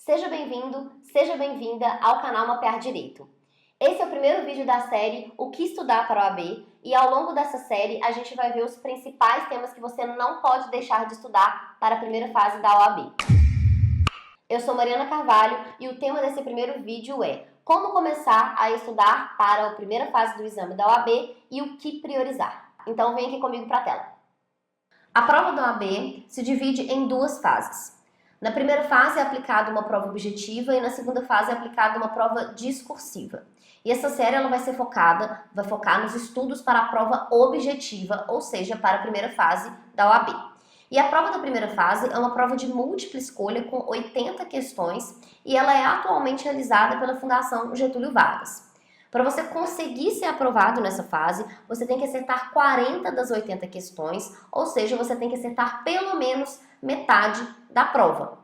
Seja bem-vindo, seja bem-vinda ao canal Mapear Direito. Esse é o primeiro vídeo da série O que estudar para a OAB e ao longo dessa série a gente vai ver os principais temas que você não pode deixar de estudar para a primeira fase da OAB. Eu sou Mariana Carvalho e o tema desse primeiro vídeo é como começar a estudar para a primeira fase do exame da OAB e o que priorizar. Então vem aqui comigo para a tela. A prova da OAB se divide em duas fases. Na primeira fase é aplicada uma prova objetiva e na segunda fase é aplicada uma prova discursiva. E essa série ela vai focar nos estudos para a prova objetiva, ou seja, para a primeira fase da OAB. E a prova da primeira fase é uma prova de múltipla escolha com 80 questões e ela é atualmente realizada pela Fundação Getúlio Vargas. Para você conseguir ser aprovado nessa fase, você tem que acertar 40 das 80 questões, ou seja, você tem que acertar pelo menos metade da prova.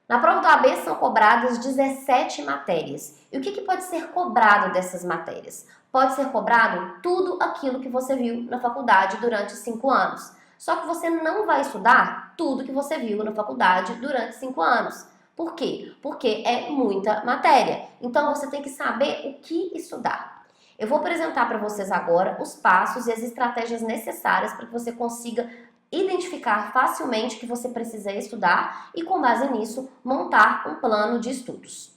Na prova do OAB são cobradas 17 matérias. E o que pode ser cobrado dessas matérias? Pode ser cobrado tudo aquilo que você viu na faculdade durante 5 anos. Só que você não vai estudar tudo que você viu na faculdade durante 5 anos. Por quê? Porque é muita matéria. Então você tem que saber o que estudar. Eu vou apresentar para vocês agora os passos e as estratégias necessárias para que você consiga identificar facilmente o que você precisa estudar e, com base nisso, montar um plano de estudos.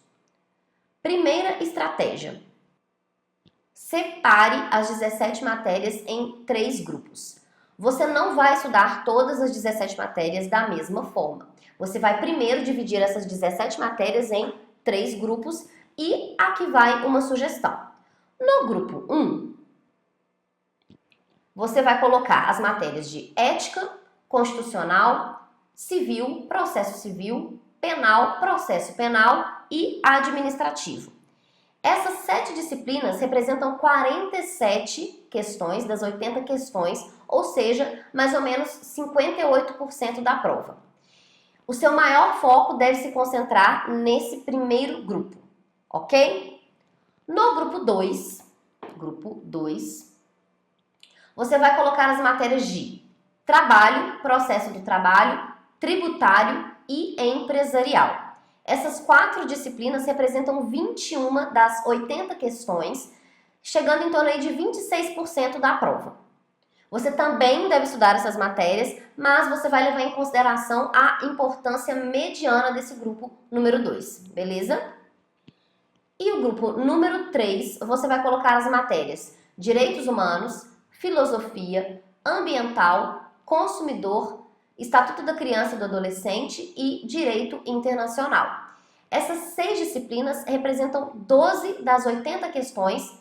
Primeira estratégia. Separe as 17 matérias em 3 grupos. Você não vai estudar todas as 17 matérias da mesma forma. Você vai primeiro dividir essas 17 matérias em 3 grupos e aqui vai uma sugestão. No grupo 1, você vai colocar as matérias de ética, constitucional, civil, processo civil, penal, processo penal e administrativo. Essas 7 disciplinas representam 47 questões das 80 questões, ou seja, mais ou menos 58% da prova. O seu maior foco deve se concentrar nesse primeiro grupo, ok? No grupo 2, você vai colocar as matérias de trabalho, processo do trabalho, tributário e empresarial. Essas 4 disciplinas representam 21 das 80 questões, chegando em torno aí de 26% da prova. Você também deve estudar essas matérias, mas você vai levar em consideração a importância mediana desse grupo número 2, beleza? E o grupo número 3, você vai colocar as matérias direitos humanos, filosofia, ambiental, consumidor, Estatuto da Criança e do Adolescente e Direito Internacional. Essas 6 disciplinas representam 12 das 80 questões,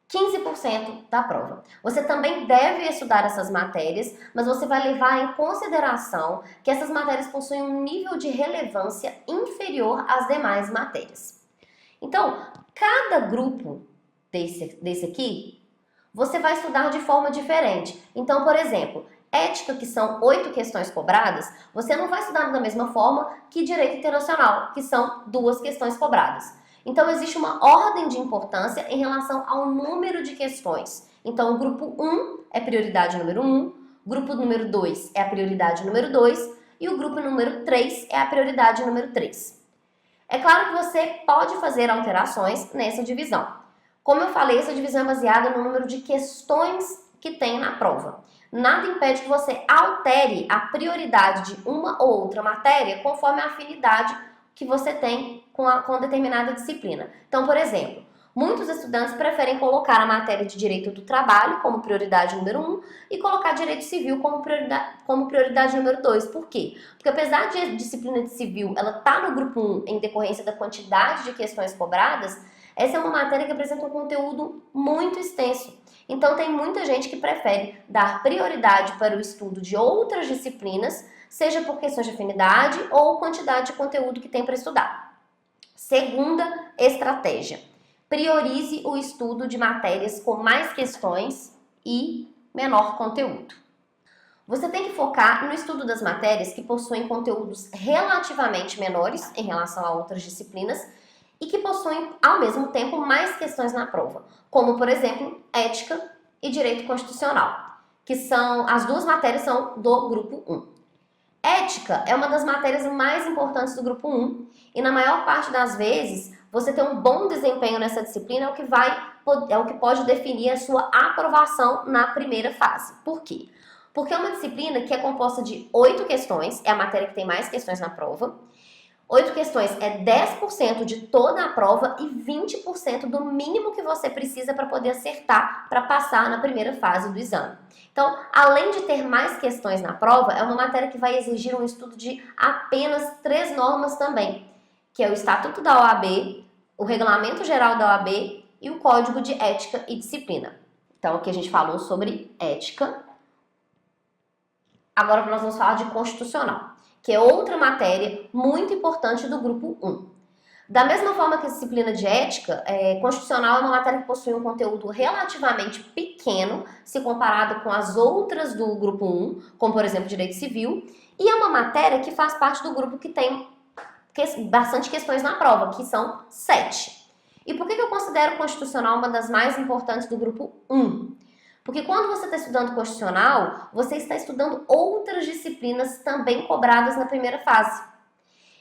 15% da prova. Você também deve estudar essas matérias, mas você vai levar em consideração que essas matérias possuem um nível de relevância inferior às demais matérias. Então, cada grupo desse aqui, você vai estudar de forma diferente. Então, por exemplo, ética, que são 8 questões cobradas, você não vai estudar da mesma forma que direito internacional, que são 2 questões cobradas. Então, existe uma ordem de importância em relação ao número de questões. Então, o grupo 1 é prioridade número 1, grupo número 2 é a prioridade número 2 e o grupo número 3 é a prioridade número 3. É claro que você pode fazer alterações nessa divisão. Como eu falei, essa divisão é baseada no número de questões que tem na prova. Nada impede que você altere a prioridade de uma ou outra matéria conforme a afinidade que você tem com determinada disciplina. Então, por exemplo, muitos estudantes preferem colocar a matéria de direito do trabalho como prioridade número 1 e colocar direito civil como prioridade número 2. Por quê? Porque apesar de a disciplina de civil ela tá no grupo 1 em decorrência da quantidade de questões cobradas, essa é uma matéria que apresenta um conteúdo muito extenso. Então, tem muita gente que prefere dar prioridade para o estudo de outras disciplinas, seja por questões de afinidade ou quantidade de conteúdo que tem para estudar. Segunda estratégia: priorize o estudo de matérias com mais questões e menor conteúdo. Você tem que focar no estudo das matérias que possuem conteúdos relativamente menores em relação a outras disciplinas e que possuem, ao mesmo tempo, mais questões na prova, como, por exemplo, ética e direito constitucional, que são as 2 matérias são do grupo 1. Ética é uma das matérias mais importantes do grupo 1 e na maior parte das vezes você ter um bom desempenho nessa disciplina é o que pode definir a sua aprovação na primeira fase. Por quê? Porque é uma disciplina que é composta de 8 questões, é a matéria que tem mais questões na prova. 8 questões é 10% de toda a prova e 20% do mínimo que você precisa para poder acertar, para passar na primeira fase do exame. Então, além de ter mais questões na prova, é uma matéria que vai exigir um estudo de apenas 3 normas também, que é o Estatuto da OAB, o Regulamento Geral da OAB e o Código de Ética e Disciplina. Então, aqui a gente falou sobre ética. Agora nós vamos falar de constitucional, que é outra matéria muito importante do grupo 1. Da mesma forma que a disciplina de ética, constitucional é uma matéria que possui um conteúdo relativamente pequeno, se comparado com as outras do grupo 1, como por exemplo direito civil, e é uma matéria que faz parte do grupo que tem bastante questões na prova, que são 7. E por que eu considero constitucional uma das mais importantes do grupo 1? Porque quando você está estudando constitucional, você está estudando outras disciplinas também cobradas na primeira fase.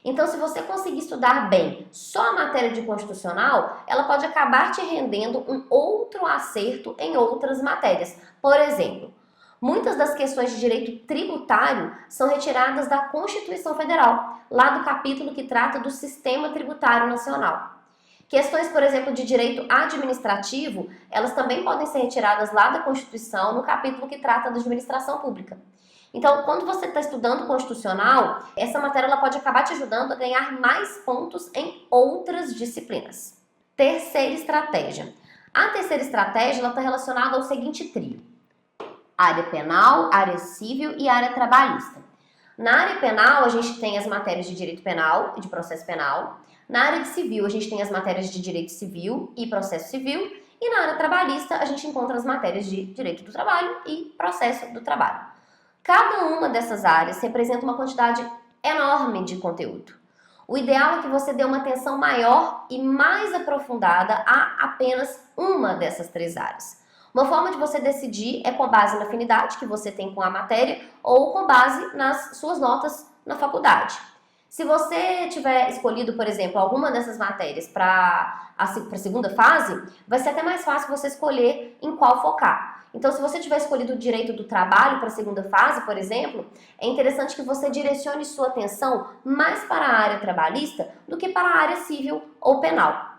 Então, se você conseguir estudar bem só a matéria de constitucional, ela pode acabar te rendendo um outro acerto em outras matérias. Por exemplo, muitas das questões de direito tributário são retiradas da Constituição Federal, lá do capítulo que trata do Sistema Tributário Nacional. Questões, por exemplo, de direito administrativo, elas também podem ser retiradas lá da Constituição, no capítulo que trata da administração pública. Então, quando você está estudando constitucional, essa matéria ela pode acabar te ajudando a ganhar mais pontos em outras disciplinas. Terceira estratégia. A terceira estratégia está relacionada ao seguinte trio: área penal, área civil e área trabalhista. Na área penal, a gente tem as matérias de direito penal e de processo penal. Na área de civil, a gente tem as matérias de direito civil e processo civil. E na área trabalhista, a gente encontra as matérias de direito do trabalho e processo do trabalho. Cada uma dessas áreas representa uma quantidade enorme de conteúdo. O ideal é que você dê uma atenção maior e mais aprofundada a apenas uma dessas 3 áreas. Uma forma de você decidir é com base na afinidade que você tem com a matéria ou com base nas suas notas na faculdade. Se você tiver escolhido, por exemplo, alguma dessas matérias para a segunda fase, vai ser até mais fácil você escolher em qual focar. Então, se você tiver escolhido o direito do trabalho para a segunda fase, por exemplo, é interessante que você direcione sua atenção mais para a área trabalhista do que para a área civil ou penal.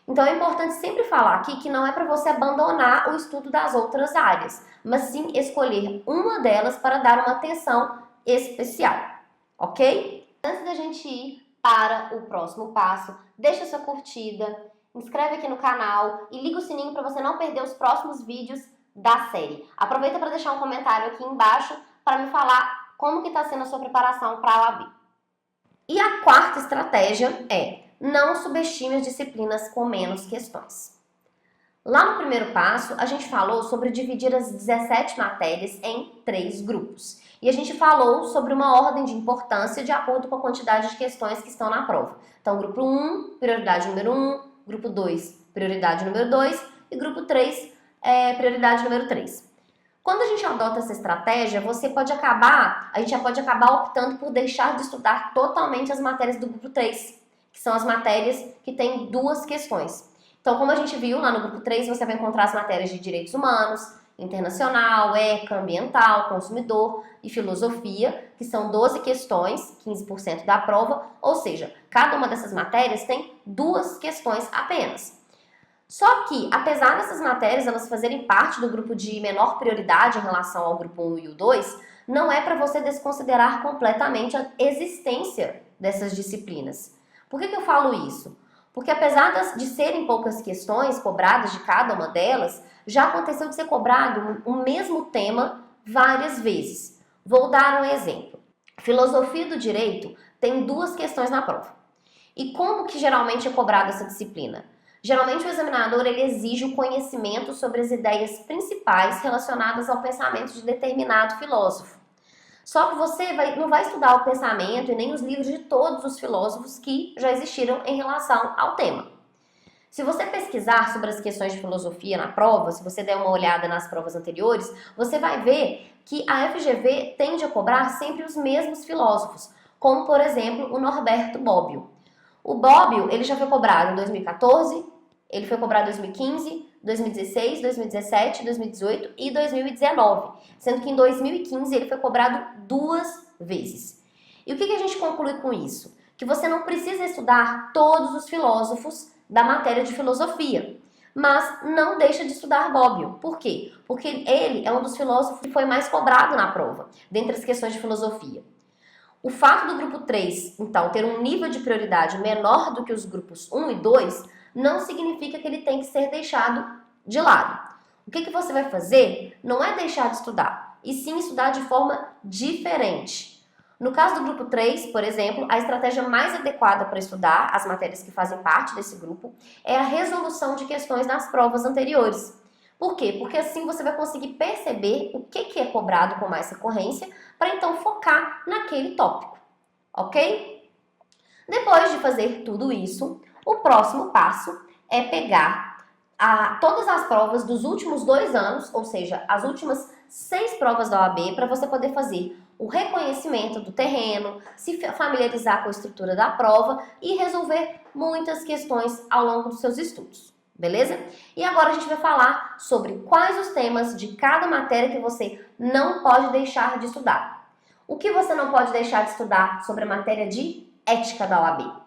Então, é importante sempre falar aqui que não é para você abandonar o estudo das outras áreas, mas sim escolher uma delas para dar uma atenção especial, ok? Antes da gente ir para o próximo passo, deixa sua curtida, inscreve aqui no canal e liga o sininho para você não perder os próximos vídeos da série. Aproveita para deixar um comentário aqui embaixo para me falar como que está sendo a sua preparação para a OAB. E a quarta estratégia é: não subestime as disciplinas com menos questões. Lá no primeiro passo, a gente falou sobre dividir as 17 matérias em 3 grupos. E a gente falou sobre uma ordem de importância de acordo com a quantidade de questões que estão na prova. Então, grupo 1, prioridade número 1, grupo 2, prioridade número 2 e grupo 3, prioridade número 3. Quando a gente adota essa estratégia, a gente já pode acabar optando por deixar de estudar totalmente as matérias do grupo 3, que são as matérias que têm 2 questões. Então, como a gente viu lá no grupo 3, você vai encontrar as matérias de direitos humanos, internacional, ECA, ambiental, consumidor e filosofia, que são 12 questões, 15% da prova, ou seja, cada uma dessas matérias tem 2 questões apenas. Só que, apesar dessas matérias elas fazerem parte do grupo de menor prioridade em relação ao grupo 1 e o 2, não é para você desconsiderar completamente a existência dessas disciplinas. Por que eu falo isso? Porque apesar de serem poucas questões cobradas de cada uma delas, já aconteceu de ser cobrado o mesmo tema várias vezes. Vou dar um exemplo. Filosofia do direito tem 2 questões na prova. E como que geralmente é cobrada essa disciplina? Geralmente o examinador ele exige o conhecimento sobre as ideias principais relacionadas ao pensamento de determinado filósofo. Só que você não vai estudar o pensamento e nem os livros de todos os filósofos que já existiram em relação ao tema. Se você pesquisar sobre as questões de filosofia na prova, se você der uma olhada nas provas anteriores, você vai ver que a FGV tende a cobrar sempre os mesmos filósofos, como, por exemplo, o Norberto Bobbio. O Bobbio, ele já foi cobrado em 2014, ele foi cobrado em 2015, 2016, 2017, 2018 e 2019, sendo que em 2015 ele foi cobrado 2 vezes. E o que a gente conclui com isso? Que você não precisa estudar todos os filósofos da matéria de filosofia, mas não deixa de estudar Bobbio. Por quê? Porque ele é um dos filósofos que foi mais cobrado na prova, dentre as questões de filosofia. O fato do grupo 3, então, ter um nível de prioridade menor do que os grupos 1 e 2, não significa que ele tem que ser deixado de lado. O que você vai fazer não é deixar de estudar, e sim estudar de forma diferente. No caso do grupo 3, por exemplo, a estratégia mais adequada para estudar as matérias que fazem parte desse grupo é a resolução de questões das provas anteriores. Por quê? Porque assim você vai conseguir perceber o que é cobrado com mais recorrência para então focar naquele tópico, ok? Depois de fazer tudo isso, o próximo passo é pegar todas as provas dos últimos 2 anos, ou seja, as últimas 6 provas da OAB, para você poder fazer o reconhecimento do terreno, se familiarizar com a estrutura da prova e resolver muitas questões ao longo dos seus estudos, beleza? E agora a gente vai falar sobre quais os temas de cada matéria que você não pode deixar de estudar. O que você não pode deixar de estudar sobre a matéria de ética da OAB?